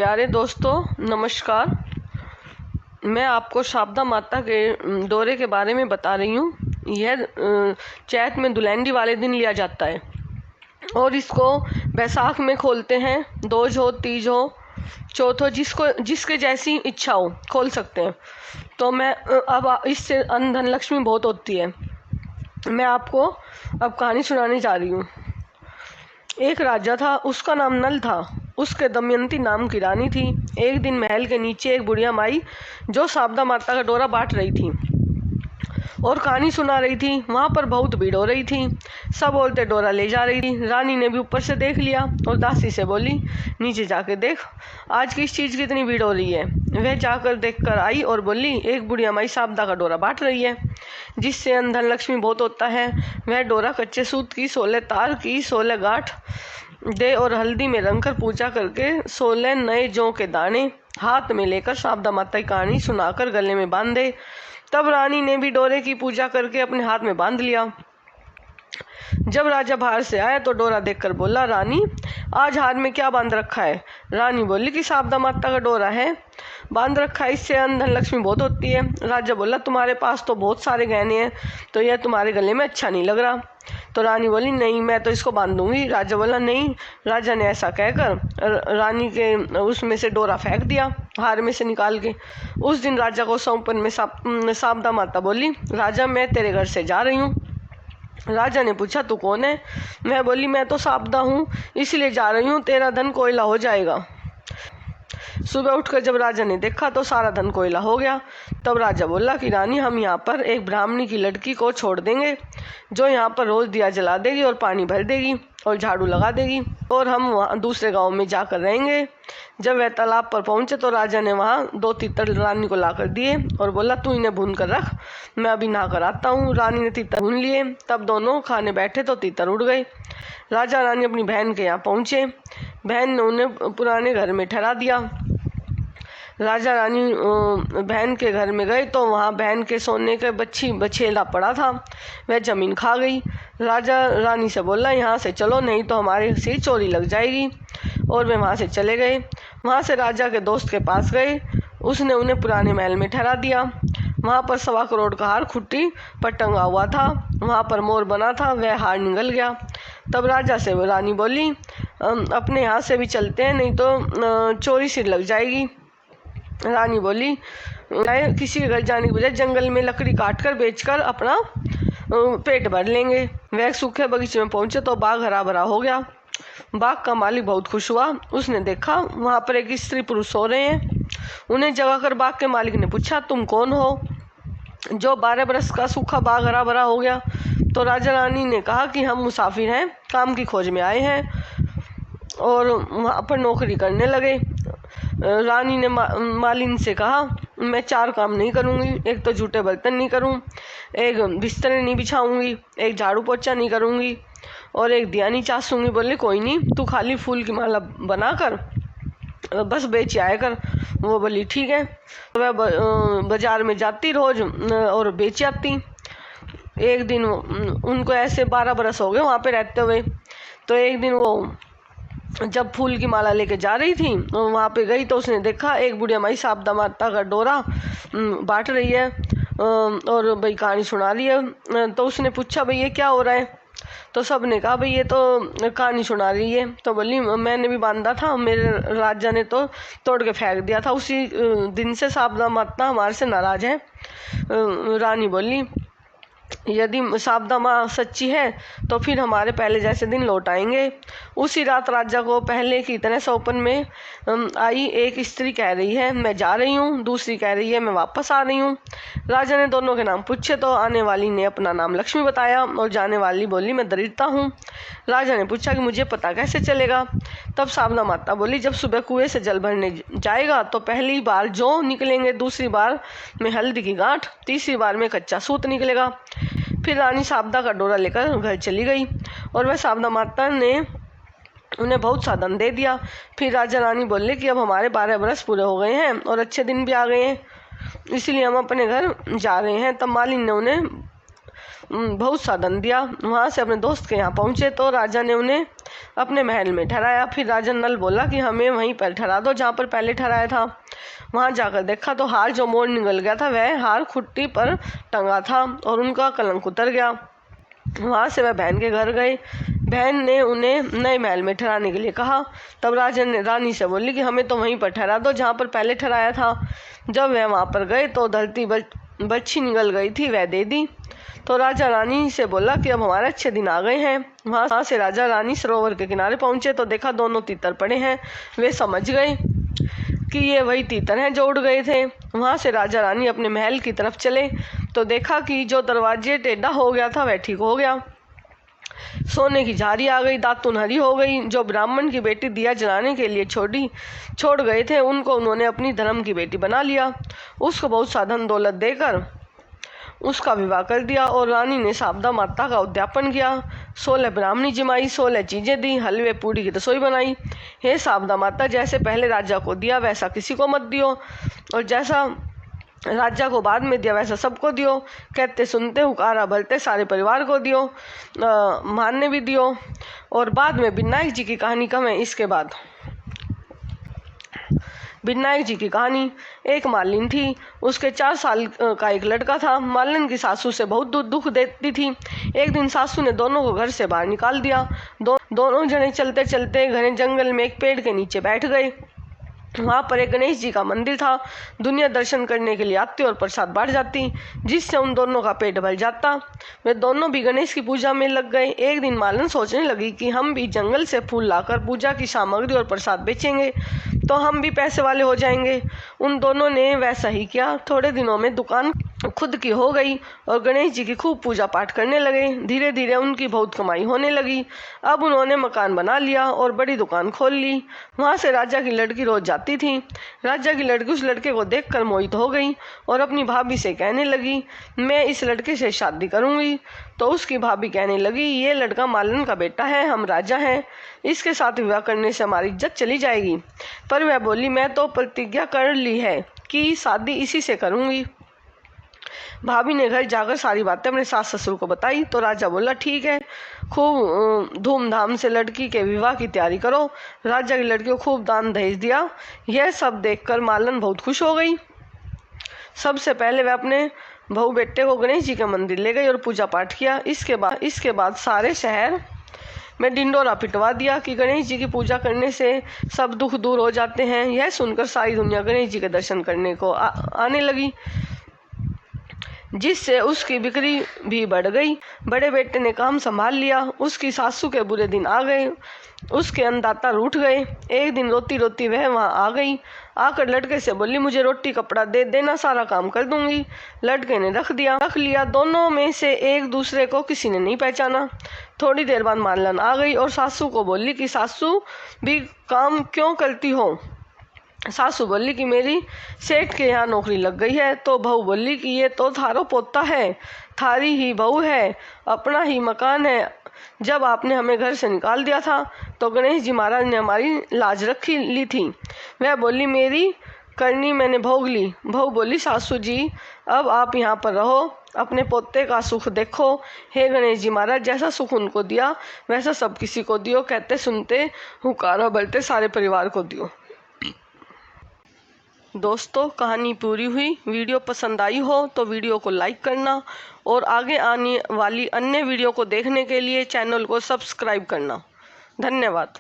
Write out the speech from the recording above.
प्यारे दोस्तों नमस्कार। मैं आपको शारदा माता के दौरे के बारे में बता रही हूँ। यह चैत में दुलहंडी वाले दिन लिया जाता है और इसको बैसाख में खोलते हैं। दोज हो, तीज हो, चौथ हो, जिसके जैसी इच्छा हो खोल सकते हैं। तो मैं अब इससे अन्न धन लक्ष्मी बहुत होती है। मैं आपको अब कहानी सुनाने जा रही हूँ। एक राजा था, उसका नाम नल था। उसके दमयंती नाम की रानी थी। एक दिन महल के नीचे एक बुढ़िया माई जो शारदा माता का डोरा बांट रही थी और कहानी सुना रही थी। वहाँ पर बहुत भीड़ हो रही थी। सब औरतें डोरा ले जा रही थी। रानी ने भी ऊपर से देख लिया और दासी से बोली, नीचे जाके देख, आज किस चीज़ की इतनी भीड़ हो रही है। वह जाकर देखकर आई और बोली, एक बुढ़िया माई शारदा का डोरा बांट रही है, जिससे अन्न धन लक्ष्मी बहुत होता है। वह डोरा कच्चे सूत की 16 तार की 16 गांठ दे और हल्दी में रंग कर पूजा करके 16 नए जौ के दाने हाथ में लेकर शारदा माता की कहानी सुनाकर गले में बांधे। तब रानी ने भी डोरे की पूजा करके अपने हाथ में बांध लिया। जब राजा बाहर से आया तो डोरा देखकर बोला, रानी आज हाथ में क्या बांध रखा है। रानी बोली कि शारदा माता का डोरा है, बांध रखा है, इससे अन्न धन लक्ष्मी बहुत होती है। राजा बोला, तुम्हारे पास तो बहुत सारे गहने हैं, तो यह तुम्हारे गले में अच्छा नहीं लग रहा। तो रानी बोली, नहीं मैं तो इसको बांध दूंगी। राजा बोला, नहीं। राजा ने ऐसा कहकर रानी के उसमें से डोरा फेंक दिया, हार में से निकाल के। उस दिन राजा को सौंपन में शारदा माता बोली, राजा मैं तेरे घर से जा रही हूँ। राजा ने पूछा, तू कौन है। मैं बोली, मैं तो शारदा हूँ, इसलिए जा रही हूँ, तेरा धन कोयला हो जाएगा। सुबह उठकर जब राजा ने देखा तो सारा धन कोयला हो गया। तब राजा बोला कि रानी, हम यहाँ पर एक ब्राह्मणी की लड़की को छोड़ देंगे जो यहाँ पर रोज दिया जला देगी और पानी भर देगी और झाड़ू लगा देगी, और हम वहाँ दूसरे गांव में जाकर रहेंगे। जब वह तालाब पर पहुँचे तो राजा ने वहाँ 2 तीतर रानी को लाकर दिए और बोला, तू इन्हें भून कर रख, मैं अभी नहा कर आता हूँ। रानी ने तीतर भून लिए। तब दोनों खाने बैठे तो तीतर उड़ गए। राजा रानी अपनी बहन के यहाँ पहुँचे। बहन ने उन्हें पुराने घर में ठहरा दिया। राजा रानी बहन के घर में गए तो वहाँ बहन के सोने के बछेला पड़ा था। वह जमीन खा गई। राजा रानी से बोला, यहाँ से चलो, नहीं तो हमारे से चोरी लग जाएगी। और वे वहाँ से चले गए। वहाँ से राजा के दोस्त के पास गए। उसने उन्हें पुराने महल में ठहरा दिया। वहाँ पर 1.25 करोड़ का हार खुट्टी पर टंगा हुआ था। वहाँ पर मोर बना था, वह हार निगल गया। तब राजा से रानी बोली, अपने यहाँ से भी चलते हैं, नहीं तो चोरी सिर लग जाएगी। रानी बोली, किसी के घर जाने के बजाय जंगल में लकड़ी काटकर बेचकर अपना पेट भर लेंगे। वह सूखे बगीचे में पहुंचे तो बाग हरा भरा हो गया। बाग का मालिक बहुत खुश हुआ। उसने देखा वहां पर एक स्त्री पुरुष सो रहे हैं। उन्हें जगाकर बाग के मालिक ने पूछा, तुम कौन हो जो 12 बरस का सूखा बाग हरा भरा हो गया। तो राजा रानी ने कहा कि हम मुसाफिर हैं, काम की खोज में आए हैं और वहाँ पर नौकरी करने लगे। रानी ने मालिन से कहा, मैं 4 काम नहीं करूँगी। एक तो झूठे बर्तन नहीं करूँ, एक बिस्तर नहीं बिछाऊँगी, एक झाड़ू पोछा नहीं करूँगी और एक दिया नहीं चासूँगी। बोले, कोई नहीं, तू खाली फूल की माला बनाकर बस बेच आया कर। वो बोली, ठीक है। वह बाजार में जाती रोज और बेच आती। एक दिन उनको ऐसे 12 बरस हो गए वहाँ पे रहते हुए। तो एक दिन वो जब फूल की माला लेके जा रही थी तो वहाँ पे गई तो उसने देखा एक बुढ़िया माई शारदा माता का डोरा बांट रही है और भाई कहानी सुना रही है। तो उसने पूछा, भाई ये क्या हो रहा है। तो सब ने कहा, भाई ये तो कहानी सुना रही है। तो बोली, मैंने भी बांधा था, मेरे राजा ने तो तोड़ के फेंक दिया था, उसी दिन से शारदा माता हमारे से नाराज है। रानी बोली, यदि शारदा माँ सच्ची है तो फिर हमारे पहले जैसे दिन लौट आएंगे। उसी रात राजा को पहले की तरह सौपन में आई एक स्त्री कह रही है, मैं जा रही हूँ, दूसरी कह रही है, मैं वापस आ रही हूँ। राजा ने दोनों के नाम पूछे तो आने वाली ने अपना नाम लक्ष्मी बताया और जाने वाली बोली, मैं दरिद्रता हूँ। राजा ने पूछा कि मुझे पता कैसे चलेगा। तब शारदा माता बोली, जब सुबह कुएं से जल भरने जाएगा तो पहली बार जौ निकलेंगे, दूसरी बार में हल्दी की गांठ, तीसरी बार में कच्चा सूत निकलेगा। फिर रानी शारदा का डोरा लेकर घर चली गई और वह शारदा माता ने उन्हें बहुत सा धन दे दिया। फिर राजा रानी बोले कि अब हमारे 12 बरस पूरे हो गए हैं और अच्छे दिन भी आ गए हैं, इसलिए हम अपने घर जा रहे हैं। तब मालिन ने उन्हें बहुत सा धन दिया। वहाँ से अपने दोस्त के यहाँ पहुँचे तो राजा ने उन्हें अपने महल में ठहराया। फिर राजा नल बोला कि हमें वहीं पर ठहरा दो जहाँ पर पहले ठहराया था। वहाँ जाकर देखा तो हार जो मोड़ निकल गया था वह हार खुट्टी पर टंगा था और उनका कलंक उतर गया। वहाँ से वह बहन के घर गए। बहन ने उन्हें नए महल में ठहराने के लिए कहा। तब राजा ने रानी से बोली कि हमें तो वहीं पर ठहरा दो जहाँ पर पहले ठहराया था। जब वह वहाँ पर गए तो धरती बच्ची निकल गई थी, वह दे दी। तो राजा रानी से बोला कि अब हमारे अच्छे दिन आ गए हैं। वहाँ से राजा रानी सरोवर के किनारे पहुँचे तो देखा दोनों तीतर पड़े हैं। वे समझ गए कि ये वही तीतर हैं जो उड़ गए थे। वहाँ से राजा रानी अपने महल की तरफ चले तो देखा कि जो दरवाजे टेढ़ा हो गया था वह ठीक हो गया। सोने की झारी आ गई, दातुन हरी हो गई। जो ब्राह्मण की बेटी दिया जलाने के लिए छोड़ गए थे उनको उन्होंने अपनी धर्म की बेटी बना लिया। उसको बहुत सा धन दौलत देकर उसका विवाह कर दिया और रानी ने शारदा माता का उद्यापन किया। 16 ब्राह्मणी जमाई, 16 चीजें दी, हलवे पूड़ी की रसोई बनाई। हे शारदा माता, जैसे पहले राजा को दिया वैसा किसी को मत दियो और जैसा राजा को बाद में दिया वैसा सबको दियो। कहते सुनते हुकारा भरते सारे परिवार को दियो, मानने भी दियो। और बाद में विनायक जी की कहानी कम है। इसके बाद विनायक जी की कहानी। एक मालिन थी, उसके 4 साल का एक लड़का था। मालिन की सासू से बहुत दुख देती थी। एक दिन सासू ने दोनों को घर से बाहर निकाल दिया। दोनों जने चलते चलते घने जंगल में एक पेड़ के नीचे बैठ गए। वहाँ पर एक गणेश जी का मंदिर था। दुनिया दर्शन करने के लिए आती और प्रसाद बांट जाती, जिससे उन दोनों का पेट भर जाता। वे दोनों भी गणेश की पूजा में लग गए। एक दिन मालन सोचने लगी कि हम भी जंगल से फूल लाकर पूजा की सामग्री और प्रसाद बेचेंगे तो हम भी पैसे वाले हो जाएंगे। उन दोनों ने वैसा ही किया। थोड़े दिनों में दुकान खुद की हो गई और गणेश जी की खूब पूजा पाठ करने लगे। धीरे धीरे उनकी बहुत कमाई होने लगी। अब उन्होंने मकान बना लिया और बड़ी दुकान खोल ली। वहाँ से राजा की लड़की रोज जाती थी। राजा की लड़की उस लड़के को देखकर मोहित हो गई और अपनी भाभी से कहने लगी, मैं इस लड़के से शादी करूँगी। तो उसकी भाभी कहने लगी, ये लड़का मालन का बेटा है, हम राजा हैं, इसके साथ विवाह करने से हमारी इज्जत चली जाएगी। पर वह बोली, मैं तो प्रतिज्ञा कर ली है कि शादी इसी से करूँगी। भाभी ने घर जाकर सारी बातें अपने सास ससुर को बताई तो राजा बोला, ठीक है, खूब धूमधाम से लड़की के विवाह की तैयारी करो। राजा की लड़की को खूब दान दहेज दिया। यह सब देखकर मालन बहुत खुश हो गई। सबसे पहले वह अपने बहू बेटे को गणेश जी के मंदिर ले गई और पूजा पाठ किया। इसके बाद सारे शहर में डिंडोरा पिटवा दिया कि गणेश जी की पूजा करने से सब दुख दूर हो जाते हैं। यह सुनकर सारी दुनिया गणेश जी के दर्शन करने को आने लगी, जिससे उसकी बिक्री भी बढ़ गई। बड़े बेटे ने काम संभाल लिया। उसकी सासू के बुरे दिन आ गए, उसके अन्नदाता रूठ गए। एक दिन रोती रोती वह वहाँ आ गई। आकर लड़के से बोली, मुझे रोटी कपड़ा दे देना, सारा काम कर दूंगी। लड़के ने रख लिया। दोनों में से एक दूसरे को किसी ने नहीं पहचाना। थोड़ी देर बाद मालन आ गई और सासू को बोली कि सासू भी काम क्यों करती हो। सासू बोली कि मेरी सेठ के यहाँ नौकरी लग गई है। तो बहू बोली कि ये तो थारो पोता है, थारी ही बहू है, अपना ही मकान है। जब आपने हमें घर से निकाल दिया था तो गणेश जी महाराज ने हमारी लाज रखी ली थी। वह बोली, मेरी करनी मैंने भोग ली। बहू बोली, सासू जी अब आप यहाँ पर रहो, अपने पोते का सुख देखो। हे गणेश जी महाराज, जैसा सुख उनको दिया वैसा सब किसी को दियो। कहते सुनते हुकारा भरते सारे परिवार को दियो। दोस्तों, कहानी पूरी हुई। वीडियो पसंद आई हो तो वीडियो को लाइक करना और आगे आने वाली अन्य वीडियो को देखने के लिए चैनल को सब्सक्राइब करना। धन्यवाद।